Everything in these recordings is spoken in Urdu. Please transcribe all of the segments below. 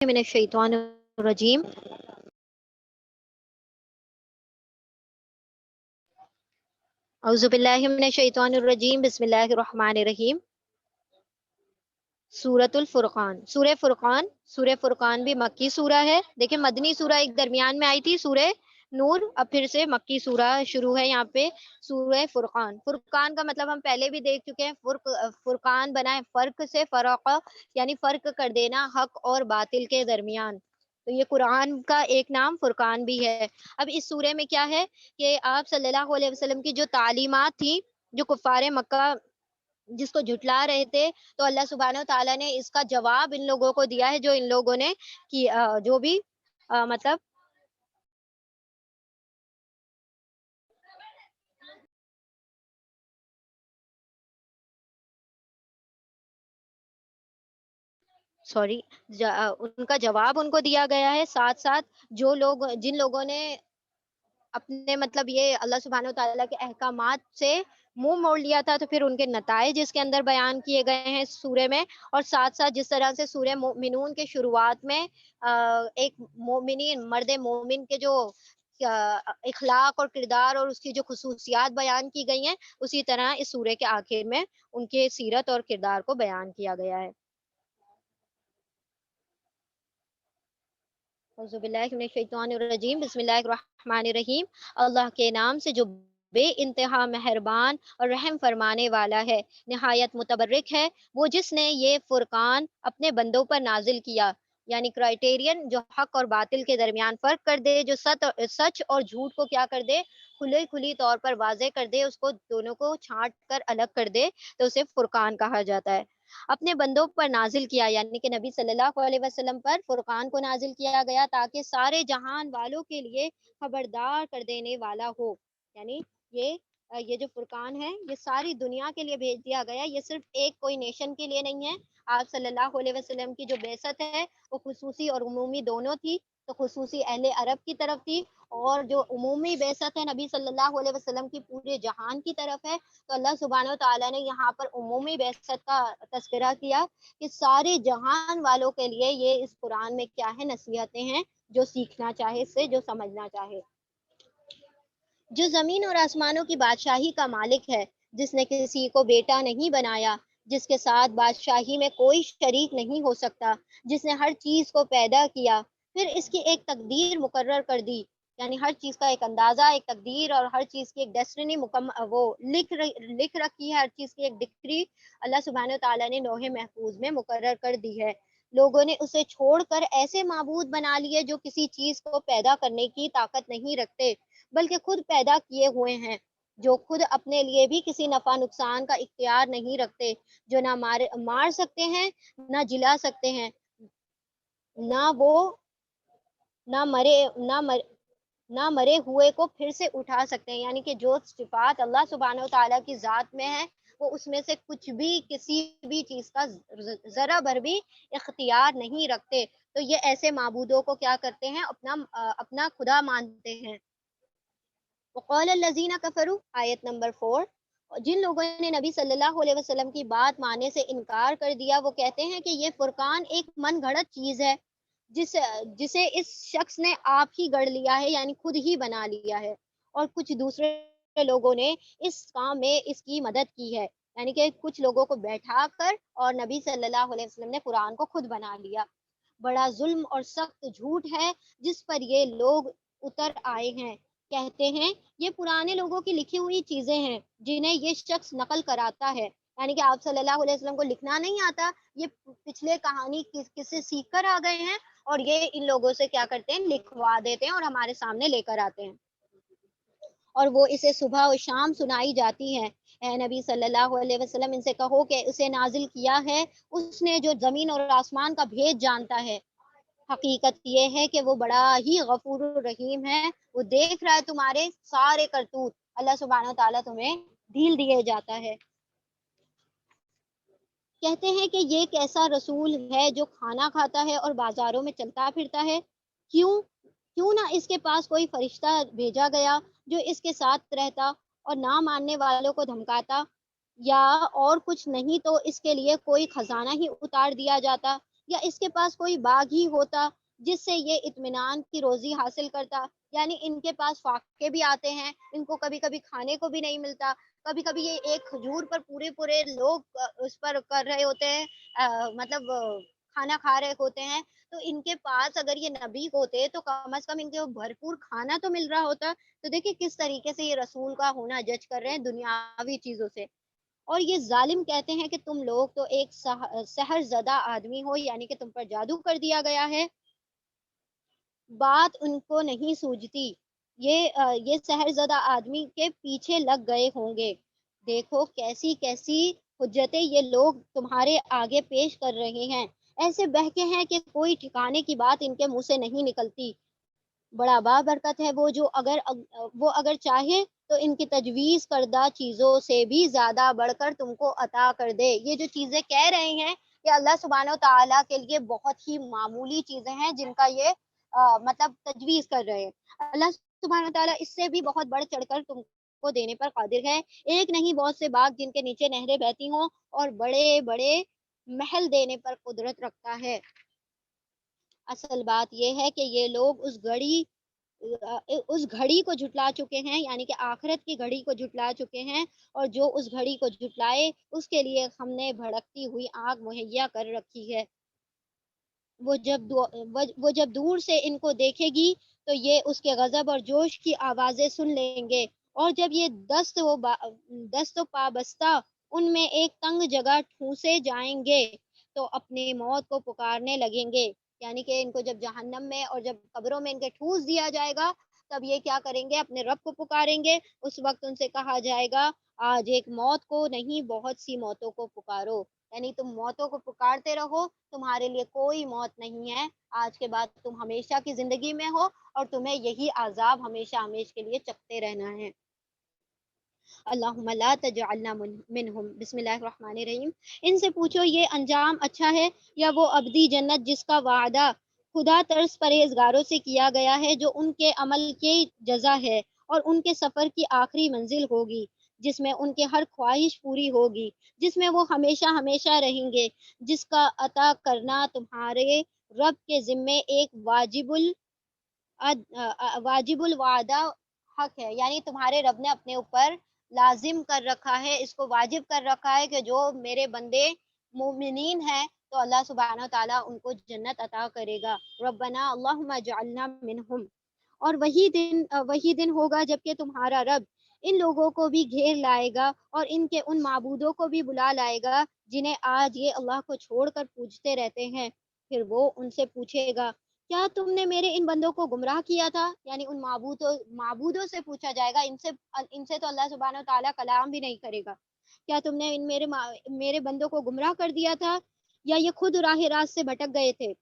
من الشیطان الرجیم اعوذ باللہ من الشیطان الرجیم بسم اللہ الرحمن الرحیم سورۃ الفرقان سورہ فرقان بھی مکی سورہ ہے. دیکھیں مدنی سورہ ایک درمیان میں آئی تھی سورہ نور، اب پھر سے مکی سورہ شروع ہے. یہاں پہ سورہ فرقان کا مطلب ہم پہلے بھی دیکھ چکے ہیں. فرقان بنا ہے فرق سے، فرق یعنی فرق کر دینا حق اور باطل کے درمیان. تو یہ قرآن کا ایک نام فرقان بھی ہے. اب اس سورہ میں کیا ہے کہ آپ صلی اللہ علیہ وسلم کی جو تعلیمات تھیں، جو کفار مکہ جس کو جھٹلا رہے تھے، تو اللہ سبحانہ و تعالیٰ نے اس کا جواب ان لوگوں کو دیا ہے، جو ان لوگوں نے جو بھی مطلب سوری ان کا جواب ان کو دیا گیا ہے. ساتھ ساتھ جن لوگوں نے اپنے مطلب یہ اللہ سبحانہ و تعالیٰ کے احکامات سے منہ موڑ لیا تھا، تو پھر ان کے نتائج اس کے اندر بیان کیے گئے ہیں اس سورے میں. اور ساتھ ساتھ جس طرح سے سورہ مومنون کے شروعات میں ایک مومنین مرد مومن کے جو اخلاق اور کردار اور اس کی جو خصوصیات بیان کی گئی ہیں، اسی طرح اس سورے کے آخر میں ان کے سیرت اور کردار کو بیان کیا گیا ہے. اعوذ باللہ من الشیطان الرجیم بسم اللہ الرحمن الرحیم. اللہ کے نام سے جو بے انتہا مہربان اور رحم فرمانے والا ہے، نہایت متبرک ہے وہ جس نے یہ فرقان اپنے بندوں پر نازل کیا. یعنی کرائٹیرین جو حق اور باطل کے درمیان فرق کر دے، جو سچ اور جھوٹ کو کیا کر دے، کھلی طور پر واضح کر دے، اس کو دونوں کو چھانٹ کر الگ کر دے، تو اسے فرقان کہا جاتا ہے. اپنے بندوں پر نازل کیا یعنی کہ نبی صلی اللہ علیہ وسلم پر فرقان کو نازل کیا گیا تاکہ سارے جہان والوں کے لیے خبردار کر دینے والا ہو. یعنی یہ جو فرقان ہے یہ ساری دنیا کے لیے بھیج دیا گیا. یہ صرف ایک کوئی نیشن کے لیے نہیں ہے. آپ صلی اللہ علیہ وسلم کی جو بعثت ہے وہ خصوصی اور عمومی دونوں تھی. تو خصوصی اہل عرب کی طرف تھی، اور جو عمومی بعثت ہے نبی صلی اللہ علیہ وسلم کی پورے جہان کی طرف ہے. تو اللہ سبحانہ و تعالیٰ نے یہاں پر عمومی بعثت کا تذکرہ کیا کہ سارے جہان والوں کے لیے یہ اس قرآن میں کیا ہے، نصیحتیں ہیں. جو سیکھنا چاہے اس سے، جو سمجھنا چاہے. جو زمین اور آسمانوں کی بادشاہی کا مالک ہے، جس نے کسی کو بیٹا نہیں بنایا، جس کے ساتھ بادشاہی میں کوئی شریک نہیں ہو سکتا، جس نے ہر چیز کو پیدا کیا، پھر اس کی ایک تقدیر مقرر کر دی. یعنی ہر چیز کا ایک اندازہ، ایک تقدیر، اور ہر چیز کی ایک ڈیسٹنی وہ لکھ رکھی ہے. ہر چیز کی ایک ڈکری اللہ سبحانہ و تعالیٰ نے لوح محفوظ میں مقرر کر دی ہے. لوگوں نے اسے چھوڑ کر ایسے معبود بنا لیے جو کسی چیز کو پیدا کرنے کی طاقت نہیں رکھتے، بلکہ خود پیدا کیے ہوئے ہیں، جو خود اپنے لیے بھی کسی نفع نقصان کا اختیار نہیں رکھتے، جو نہ مار سکتے ہیں، نہ جلا سکتے ہیں، نہ وہ نہ مرے نہ مرے ہوئے کو پھر سے اٹھا سکتے ہیں. یعنی کہ جو صفات اللہ سبحانہ و تعالیٰ کی ذات میں ہے، وہ اس میں سے کچھ بھی کسی بھی چیز کا ذرا بھر بھی اختیار نہیں رکھتے. تو یہ ایسے معبودوں کو کیا کرتے ہیں، اپنا خدا مانتے ہیں. وقال الذین کفروا آیت نمبر 4. جن لوگوں نے نبی صلی اللہ علیہ وسلم کی بات ماننے سے انکار کر دیا، وہ کہتے ہیں کہ یہ فرقان ایک من گھڑت چیز ہے جسے اس شخص نے آپ ہی گڑھ لیا ہے، یعنی خود ہی بنا لیا ہے، اور کچھ دوسرے لوگوں نے اس کام میں اس کی مدد کی ہے. یعنی کہ کچھ لوگوں کو بیٹھا کر اور نبی صلی اللہ علیہ وسلم نے قرآن کو خود بنا لیا. بڑا ظلم اور سخت جھوٹ ہے جس پر یہ لوگ اتر آئے ہیں. کہتے ہیں یہ پرانے لوگوں کی لکھی ہوئی چیزیں ہیں جنہیں یہ شخص نقل کراتا ہے. یعنی کہ آپ صلی اللہ علیہ وسلم کو لکھنا نہیں آتا، یہ پچھلے کہانی کس سے سیکھ کر آ گئے ہیں، اور یہ ان لوگوں سے کیا کرتے ہیں، لکھوا دیتے ہیں اور ہمارے سامنے لے کر آتے ہیں، اور وہ اسے صبح و شام سنائی جاتی ہے. اے نبی صلی اللہ علیہ وسلم، ان سے کہو کہ اسے نازل کیا ہے اس نے جو زمین اور آسمان کا بھید جانتا ہے. حقیقت یہ ہے کہ وہ بڑا ہی غفور الرحیم ہے، وہ دیکھ رہا ہے تمہارے سارے کرتوت. اللہ سبحانہ و تعالیٰ تمہیں ڈھیل دیے جاتا ہے. کہتے ہیں کہ یہ کیسا رسول ہے جو کھانا کھاتا ہے اور بازاروں میں چلتا پھرتا ہے. کیوں نہ اس کے پاس کوئی فرشتہ بھیجا گیا جو اس کے ساتھ رہتا اور نہ ماننے والوں کو دھمکاتا، یا اور کچھ نہیں تو اس کے لیے کوئی خزانہ ہی اتار دیا جاتا یا اس کے پاس کوئی باغ ہی ہوتا جس سے یہ اطمینان کی روزی حاصل کرتا. یعنی ان کے پاس فاقے بھی آتے ہیں، ان کو کبھی کبھی کھانے کو بھی نہیں ملتا، کبھی کبھی یہ ایک کھجور پر پورے پورے لوگ اس پر کر رہے ہوتے ہیں، مطلب کھانا کھا رہے ہوتے ہیں. تو ان کے پاس اگر یہ نبی ہوتے تو کم از کم ان کو بھرپور کھانا تو مل رہا ہوتا. تو دیکھیں کس طریقے سے یہ رسول کا ہونا جج کر رہے ہیں دنیاوی چیزوں سے. اور یہ ظالم کہتے ہیں کہ تم لوگ تو ایک سحر زدہ آدمی ہو، یعنی کہ تم پر جادو کر دیا گیا ہے. بات ان کو نہیں سوجتی، یہ سحر زدہ آدمی کے پیچھے لگ گئے ہوں گے. دیکھو کیسی کیسی حجتیں یہ لوگ تمہارے آگے پیش کر رہے ہیں، ایسے بہکے ہیں کہ کوئی ٹھکانے کی بات ان کے منہ سے نہیں نکلتی. بڑا بابرکت ہے وہ اگر چاہے تو ان کی تجویز کردہ چیزوں سے بھی زیادہ بڑھ کر تم کو عطا کر دے. یہ جو چیزیں کہہ رہے ہیں یہ اللہ سبحانہ و تعالیٰ کے لیے بہت ہی معمولی چیزیں ہیں جن کا یہ مطلب تجویز کر رہے ہیں. اللہ سبحانہ و تعالیٰ اس سے بھی بہت بڑھ چڑھ کر تم کو دینے پر قادر ہے. ایک نہیں بہت سے باغ جن کے نیچے نہریں بہتی ہوں اور بڑے بڑے محل دینے پر قدرت رکھتا ہے. اصل بات یہ ہے کہ یہ لوگ اس گھڑی کو جھٹلا چکے ہیں، یعنی کہ آخرت کی گھڑی کو جھٹلا چکے ہیں، اور جو اس گھڑی کو جھٹلائے اس کے لیے ہم نے بھڑکتی ہوئی آگ مہیا کر رکھی ہے. وہ جب دور سے ان کو دیکھے گی تو یہ اس کے غضب اور جوش کی آوازیں سن لیں گے، اور جب یہ دست و پابستہ ان میں ایک تنگ جگہ ٹھونسے جائیں گے تو اپنی موت کو پکارنے لگیں گے. یعنی کہ ان کو جب جہنم میں اور جب قبروں میں ان کے ٹھونس دیا جائے گا تب یہ کیا کریں گے؟ اپنے رب کو پکاریں گے. اس وقت ان سے کہا جائے گا آج ایک موت کو نہیں بہت سی موتوں کو پکارو. یعنی تم موتوں کو پکارتے رہو، تمہارے لیے کوئی موت نہیں ہے. آج کے بعد تم ہمیشہ کی زندگی میں ہو اور تمہیں یہی عذاب ہمیشہ ہمیش کے لیے چکھتے رہنا ہے. اللہم لا تجعلنا منہم. بسم اللہ الرحمن الرحیم. ان سے پوچھو یہ انجام اچھا ہے یا وہ ابدی جنت جس کا وعدہ خدا ترس پرہیزگاروں سے کیا گیا ہے، جو ان کے عمل کی جزا ہے اور ان کے سفر کی آخری منزل ہوگی، جس میں ان کے ہر خواہش پوری ہوگی، جس میں وہ ہمیشہ ہمیشہ رہیں گے، جس کا عطا کرنا تمہارے رب کے ذمے ایک واجب الوعدہ حق ہے. یعنی تمہارے رب نے اپنے اوپر لازم کر رکھا ہے، اس کو واجب کر رکھا ہے کہ جو میرے بندے مومنین ہیں تو اللہ سبحانہ و تعالیٰ ان کو جنت عطا کرے گا. ربنا اللہم اجعلنا منہم. اور وہی دن ہوگا جبکہ تمہارا رب ان لوگوں کو بھی گھیر لائے گا اور ان کے ان معبودوں کو بھی بلا لائے گا جنہیں آج یہ اللہ کو چھوڑ کر پوجتے رہتے ہیں. پھر وہ ان سے پوچھے گا کیا تم نے میرے ان بندوں کو گمراہ کیا تھا؟ یعنی ان معبودوں سے پوچھا جائے گا. ان سے تو اللہ سبحانہ و تعالیٰ کلام بھی نہیں کرے گا. کیا تم نے میرے بندوں کو گمراہ کر دیا تھا یا یہ خود راہ راست سے بھٹک گئے تھے؟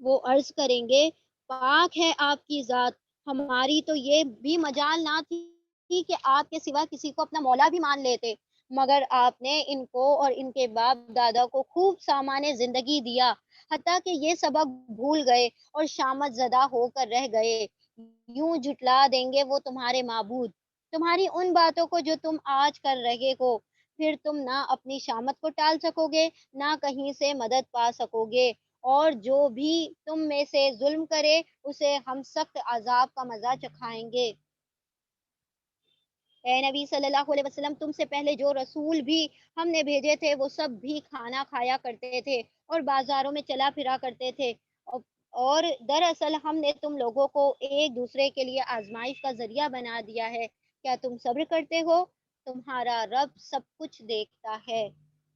وہ عرض کریں گے پاک ہے آپ کی ذات، ہماری تو یہ بھی مجال نہ تھی کہ آپ کے سوا کسی کو اپنا مولا بھی مان لیتے، مگر آپ نے ان کو اور ان کے باپ دادا کو خوب سامان زندگی دیا، حتیٰ کہ یہ سبق بھول گئے اور شامت زدہ ہو کر رہ گئے. یوں جھٹلا دیں گے وہ تمہارے معبود تمہاری ان باتوں کو جو تم آج کر رہے ہو. پھر تم نہ اپنی شامت کو ٹال سکو گے نہ کہیں سے مدد پا سکو گے، اور جو بھی تم میں سے ظلم کرے اسے ہم سخت عذاب کا مزہ چکھائیں گے. اے نبی صلی اللہ علیہ وسلم، تم سے پہلے جو رسول بھی ہم نے بھیجے تھے وہ سب بھی کھانا کھایا کرتے تھے اور بازاروں میں چلا پھرا کرتے تھے، اور دراصل ہم نے تم لوگوں کو ایک دوسرے کے لیے آزمائش کا ذریعہ بنا دیا ہے. کیا تم صبر کرتے ہو؟ تمہارا رب سب کچھ دیکھتا ہے.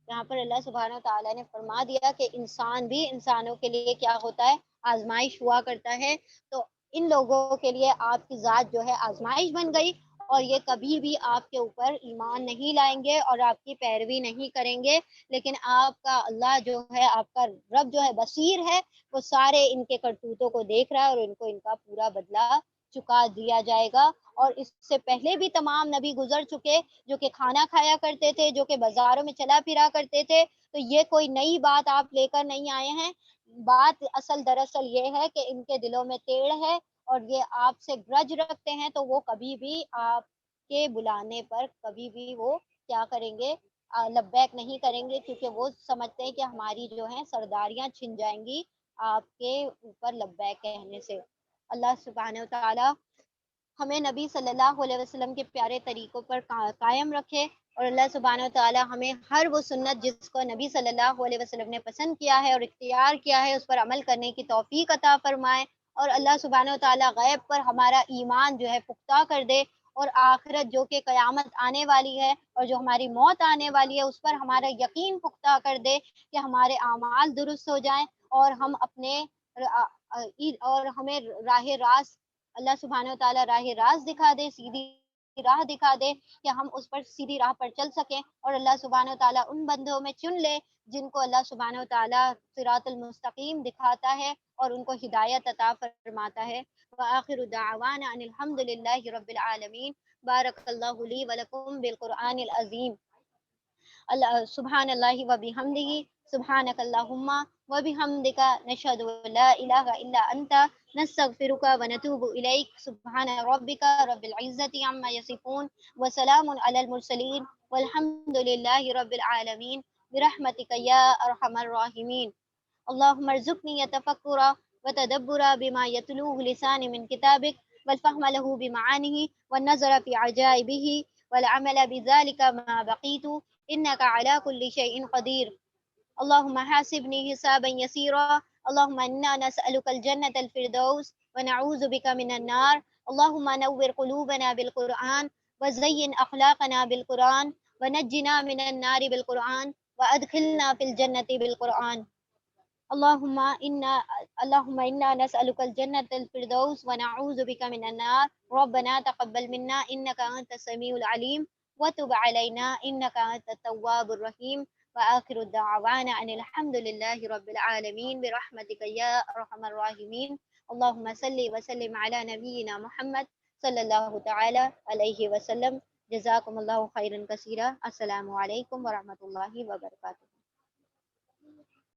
یہاں پر اللہ سبحانہ و تعالیٰ نے فرما دیا کہ انسان بھی انسانوں کے لیے کیا ہوتا ہے؟ آزمائش ہوا کرتا ہے. تو ان لوگوں کے لیے آپ کی ذات جو ہے آزمائش بن گئی، اور یہ کبھی بھی آپ کے اوپر ایمان نہیں لائیں گے اور آپ کی پیروی نہیں کریں گے. لیکن آپ کا اللہ جو ہے، آپ کا رب جو ہے بصیر ہے، وہ سارے ان کے کرتوتوں کو دیکھ رہا ہے اور ان کو ان کا پورا بدلہ چکا دیا جائے گا. اور اس سے پہلے بھی تمام نبی گزر چکے جو کہ کھانا کھایا کرتے تھے، جو کہ بازاروں میں چلا پھرا کرتے تھے. تو یہ کوئی نئی بات آپ لے کر نہیں آئے ہیں. بات دراصل یہ ہے کہ ان کے دلوں میں تیڑ ہے اور یہ آپ سے گرج رکھتے ہیں، تو وہ کبھی بھی آپ کے بلانے پر کبھی بھی وہ کیا کریں گے؟ لبیک نہیں کریں گے، کیونکہ وہ سمجھتے ہیں کہ ہماری جو ہیں سرداریاں چھن جائیں گی آپ کے اوپر لبیک کہنے سے۔ اللہ سبحانہ وتعالی ہمیں نبی صلی اللہ علیہ وسلم کے پیارے طریقوں پر قائم رکھے، اور اللہ سبحانہ وتعالی ہمیں ہر وہ سنت جس کو نبی صلی اللہ علیہ وسلم نے پسند کیا ہے اور اختیار کیا ہے، اس پر عمل کرنے کی توفیق عطا فرمائے، اور اللہ سبحانہ وتعالی غیب پر ہمارا ایمان جو ہے پختہ کر دے، اور آخرت جو کہ قیامت آنے والی ہے اور جو ہماری موت آنے والی ہے اس پر ہمارا یقین پختہ کر دے کہ ہمارے اعمال درست ہو جائیں، اور ہم اپنے اور ہمیں راہ راست اللہ سبحانہ وتعالی راہ راست دکھا دے، سیدھی راہ دکھا دے کہ ہم اس پر سیدھی راہ پر چل سکیں، اور اللہ سبحانہ وتعالی ان بندوں میں چن لے جن کو اللہ سبحانہ وتعالی صراط المستقیم دکھاتا ہے اور ان کو ہدایت عطا فرماتا ہے۔ وآخر دعوانا ان الحمد للہ رب العالمین۔ بارک اللہ لی ولکم بالقرآن العظیم۔ سبحان اللہ و بحمدہ، سبحانک اللہم و بحمدک، نشہد ان لا الہ الا انت، نستغفرک و نتوب الیک۔ سبحان ربک رب العزت عما یصفون، وسلام علی المرسلین، والحمد للہ رب العالمین، برحمتک یا ارحم الراحمین۔ اللهم ارزقني التفكر وتدبر بما يتلوه لساني من كتابك، والفهم له بمعانه، والنظر في عجائبه، والعمل بذلك ما بقيت، إنك على كل شيء قدير۔ اللهم حاسبني حسابا يسيرا، اللهم إنا نسألك الجنة الفردوس ونعوذ بك من النار، اللهم نور قلوبنا بالقرآن، وزين أخلاقنا بالقرآن، ونجنا من النار بالقرآن، وأدخلنا في الجنة بالقرآن۔ اللهم إنا اللهم إنا نسألك الجنة الفردوس ونعوذ بك من النار، ربنا تقبل منا إنك أنت السميع العليم، وتب علينا إنك أنت التواب الرحيم، وآخر دعوانا أن الحمد لله رب العالمين، برحمتك يا أرحم الراحمين۔ اللهم صل وسلم على نبينا محمد صلى الله تعالى عليه وسلم۔ جزاكم الله خيرا كثيرا۔ السلام عليكم ورحمة الله وبركاته۔